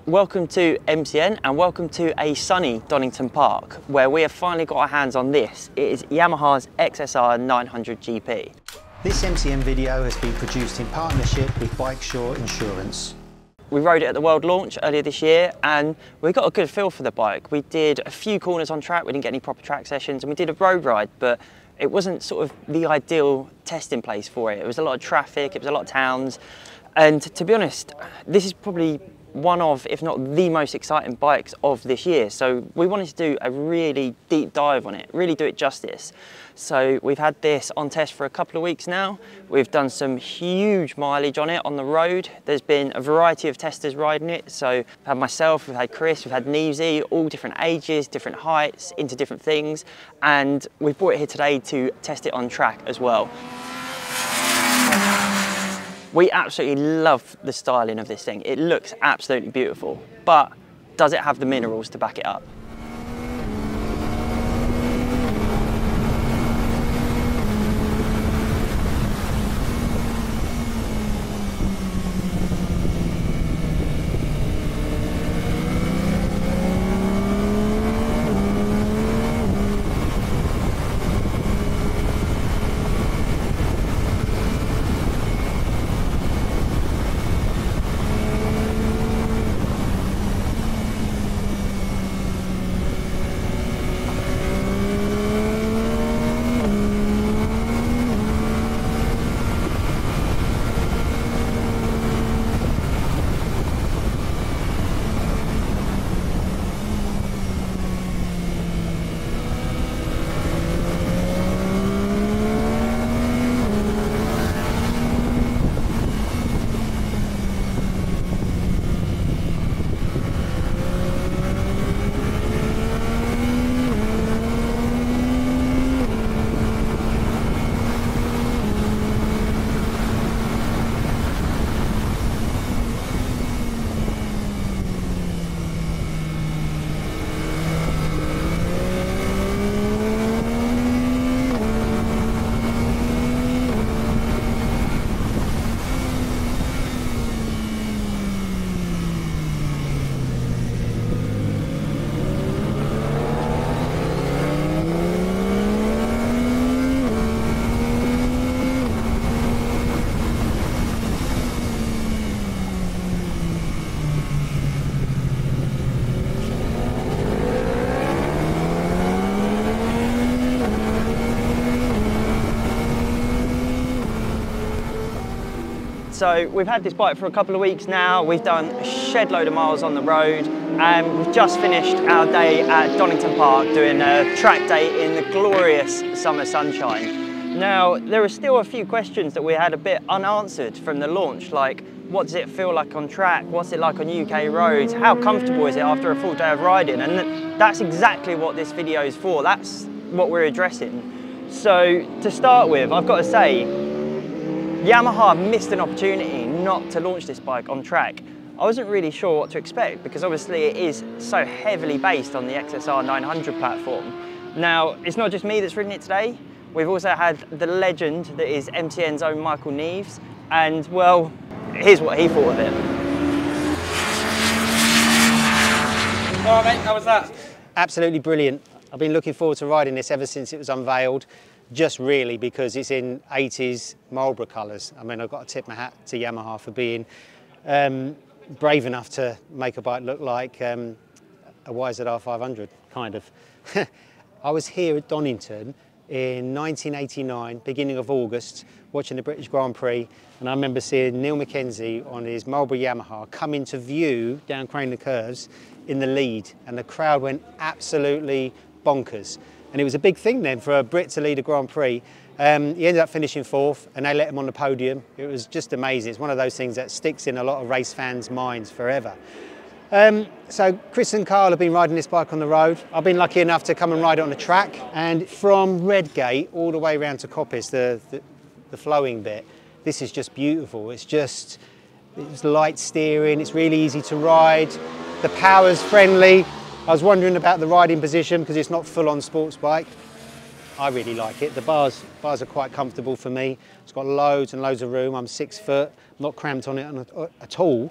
Welcome to MCN and welcome to a sunny Donington Park where we have finally got our hands on this. It is Yamaha's XSR 900 GP. This MCN video has been produced in partnership with Bikesure Insurance. We rode it at the World Launch earlier this year and we got a good feel for the bike. We did a few corners on track, we didn't get any proper track sessions, and we did a road ride, but it wasn't sort of the ideal testing place for it. It was a lot of traffic, it was a lot of towns, and to be honest, this is probably one of, if not the most exciting bikes of this year. So we wanted to do a really deep dive on it, really do it justice. So we've had this on test for a couple of weeks now. We've done some huge mileage on it on the road. There's been a variety of testers riding it. So we've had myself, we've had Chris, we've had Nevesy, all different ages, different heights, into different things. And we've brought it here today to test it on track as well. We absolutely love the styling of this thing. It looks absolutely beautiful, but does it have the minerals to back it up? So we've had this bike for a couple of weeks now. We've done a shed load of miles on the road, and we've just finished our day at Donington Park doing a track day in the glorious summer sunshine. Now, there are still a few questions that we had a bit unanswered from the launch, like what does it feel like on track? What's it like on UK roads? How comfortable is it after a full day of riding? And that's exactly what this video is for. That's what we're addressing. So to start with, I've got to say, Yamaha missed an opportunity not to launch this bike on track. I wasn't really sure what to expect because obviously it is so heavily based on the XSR 900 platform. Now, it's not just me that's ridden it today. We've also had the legend that is MCN's own Michael Neves, and well, here's what he thought of it. All right, mate, how was that? Absolutely brilliant. I've been looking forward to riding this ever since it was unveiled, just really because it's in 80s Marlboro colours. I mean, I've got to tip my hat to Yamaha for being brave enough to make a bike look like a YZR 500, kind of. I was here at Donington in 1989, beginning of August, watching the British Grand Prix, and I remember seeing Neil Mackenzie on his Marlboro Yamaha come into view down Craner Curves in the lead, and the crowd went absolutely bonkers. And it was a big thing then for a Brit to lead a Grand Prix. He ended up finishing fourth and they let him on the podium. It was just amazing. It's one of those things that sticks in a lot of race fans' minds forever. So Chris and Carl have been riding this bike on the road. I've been lucky enough to come and ride it on the track, and from Redgate all the way around to Coppice, the flowing bit, this is just beautiful. It's light steering, it's really easy to ride, the power's friendly. I was wondering about the riding position because it's not full-on sports bike. I really like it. The bars are quite comfortable for me. It's got loads and loads of room. I'm 6 foot, not cramped on it at all.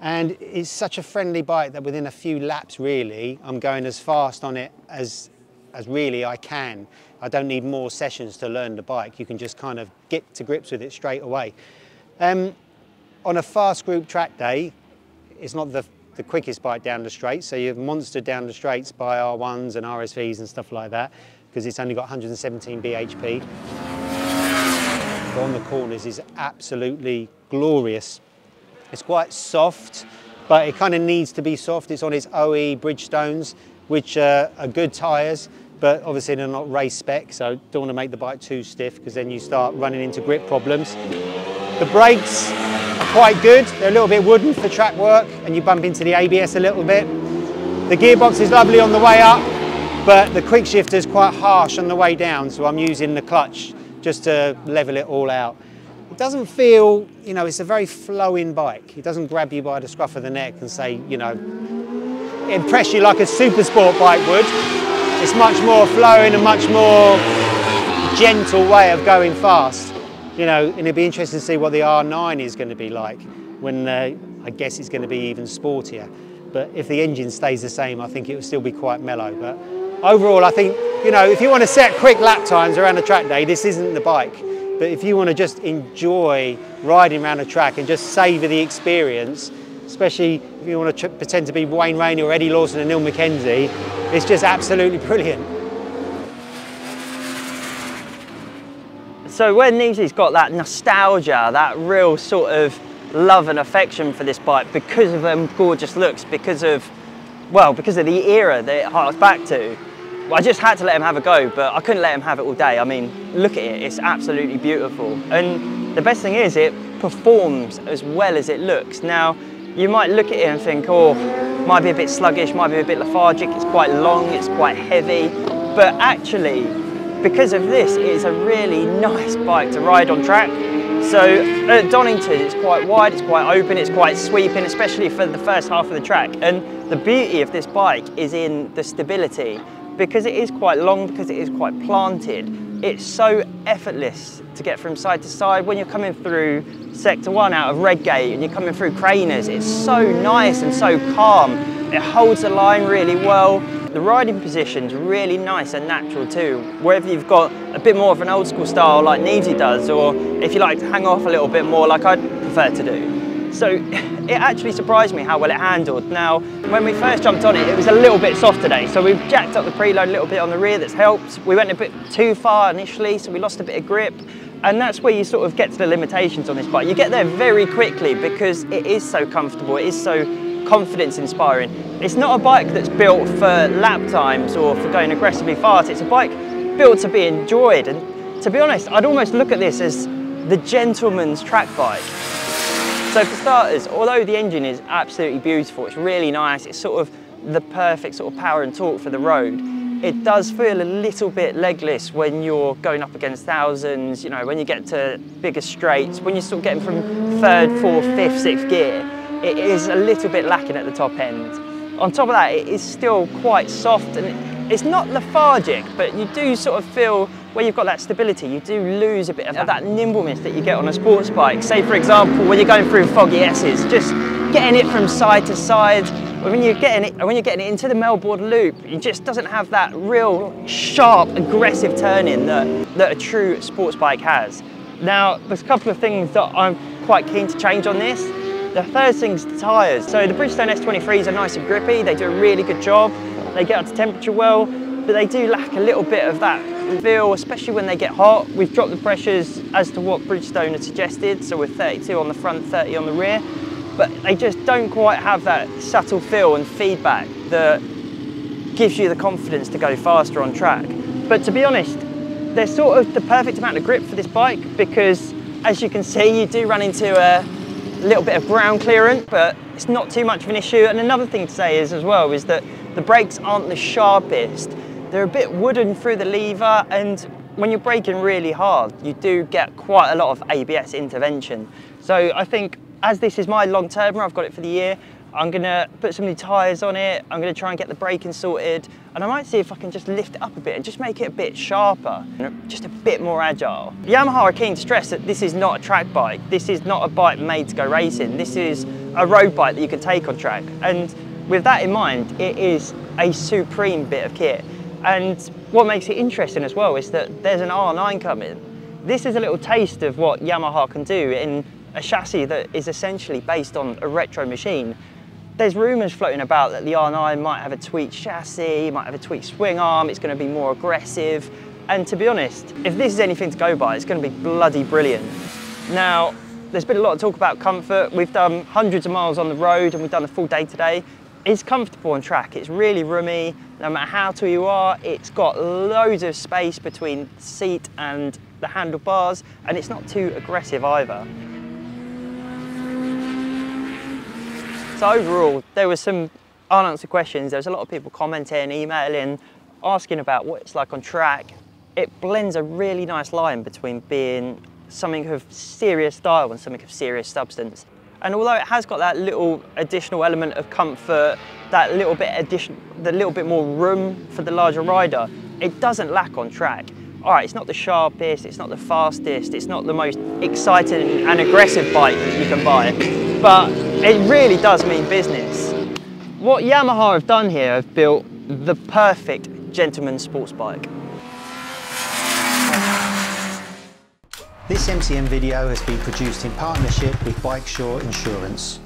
And it's such a friendly bike that within a few laps, really, I'm going as fast on it as really I can. I don't need more sessions to learn the bike. You can just kind of get to grips with it straight away. On a fast group track day, it's not the quickest bike down the straight, so you've monstered down the straights by R1s and RSVs and stuff like that, because it's only got 117 bhp. But on the corners is absolutely glorious. It's quite soft, but it kind of needs to be soft. It's on its OE Bridgestones, which are good tyres, but obviously they're not race spec, so don't want to make the bike too stiff because then you start running into grip problems. The brakes are quite good. They're a little bit wooden for track work, and you bump into the ABS a little bit. The gearbox is lovely on the way up, but the quick shifter is quite harsh on the way down, so I'm using the clutch just to level it all out. It doesn't feel, you know, it's a very flowing bike. It doesn't grab you by the scruff of the neck and say, you know, impress you like a super sport bike would. It's much more flowing and much more gentle way of going fast. You know, and it'd be interesting to see what the R9 is going to be like when I guess it's going to be even sportier. But if the engine stays the same, I think it will still be quite mellow. But overall, I think, you know, if you want to set quick lap times around a track day, this isn't the bike. But if you want to just enjoy riding around a track and just savour the experience, especially if you want to pretend to be Wayne Rainey or Eddie Lawson and Neil Mackenzie, it's just absolutely brilliant. So where Neezy's got that nostalgia, that real sort of love and affection for this bike because of them gorgeous looks, because of the era that it harks back to, I just had to let him have a go, but I couldn't let him have it all day. I mean, look at it, it's absolutely beautiful. And the best thing is it performs as well as it looks. Now, you might look at it and think, oh, might be a bit sluggish, might be a bit lethargic, it's quite long, it's quite heavy, but actually, because of this, it's a really nice bike to ride on track. So at Donington, it's quite wide, it's quite open, it's quite sweeping, especially for the first half of the track. And the beauty of this bike is in the stability. Because it is quite long, because it is quite planted, it's so effortless to get from side to side. When you're coming through Sector 1 out of Redgate and you're coming through Craners, it's so nice and so calm. It holds the line really well. The riding position's really nice and natural too. Whether you've got a bit more of an old school style like Neezy does, or if you like to hang off a little bit more like I'd prefer to do. So it actually surprised me how well it handled. Now, when we first jumped on it, it was a little bit soft today, so we've jacked up the preload a little bit on the rear, that's helped. We went a bit too far initially, so we lost a bit of grip, and that's where you sort of get to the limitations on this bike. You get there very quickly because it is so comfortable, it is so confidence inspiring. It's not a bike that's built for lap times or for going aggressively fast, it's a bike built to be enjoyed, and to be honest, I'd almost look at this as the gentleman's track bike. So for starters, although the engine is absolutely beautiful, it's really nice, it's sort of the perfect sort of power and torque for the road, it does feel a little bit legless when you're going up against thousands, you know, when you get to bigger straights, when you're sort of getting from third, fourth, fifth, sixth gear, it is a little bit lacking at the top end. On top of that, it is still quite soft and it's not lethargic, but you do sort of feel where you've got that stability, you do lose a bit of that nimbleness that you get on a sports bike. Say for example, when you're going through foggy S's, just getting it from side to side, when you're getting it into the Melbourne loop, it just doesn't have that real sharp, aggressive turning that a true sports bike has. Now, there's a couple of things that I'm quite keen to change on this. The first thing's the tyres. So the Bridgestone S23s are nice and grippy, they do a really good job, they get up to temperature well, but they do lack a little bit of that feel, especially when they get hot. We've dropped the pressures as to what Bridgestone had suggested, so we're 32 on the front, 30 on the rear, but they just don't quite have that subtle feel and feedback that gives you the confidence to go faster on track. But to be honest, they're sort of the perfect amount of grip for this bike because, as you can see, you do run into a little bit of ground clearance, but it's not too much of an issue. And another thing to say is as well is that the brakes aren't the sharpest. They're a bit wooden through the lever, and when you're braking really hard, you do get quite a lot of ABS intervention. So I think as this is my long termer, I've got it for the year, I'm gonna put some new tyres on it, I'm gonna try and get the braking sorted, and I might see if I can just lift it up a bit and just make it a bit sharper, just a bit more agile. Yamaha are keen to stress that this is not a track bike, this is not a bike made to go racing, this is a road bike that you can take on track. And with that in mind, it is a supreme bit of kit. And what makes it interesting as well is that there's an R9 coming. This is a little taste of what Yamaha can do in a chassis that is essentially based on a retro machine. There's rumours floating about that the R9 might have a tweaked chassis, might have a tweaked swing arm, it's going to be more aggressive. And to be honest, if this is anything to go by, it's going to be bloody brilliant. Now, there's been a lot of talk about comfort. We've done hundreds of miles on the road and we've done a full day today. It's comfortable on track, it's really roomy. No matter how tall you are, it's got loads of space between the seat and the handlebars, and it's not too aggressive either. So overall, there were some unanswered questions. There was a lot of people commenting, emailing, asking about what it's like on track. It blends a really nice line between being something of serious style and something of serious substance. And although it has got that little additional element of comfort, that little bit more room for the larger rider, it doesn't lack on track. All right, it's not the sharpest, it's not the fastest, it's not the most exciting and aggressive bike that you can buy, but it really does mean business. What Yamaha have done here have built the perfect gentleman's sports bike. This MCM video has been produced in partnership with Bikesure Insurance.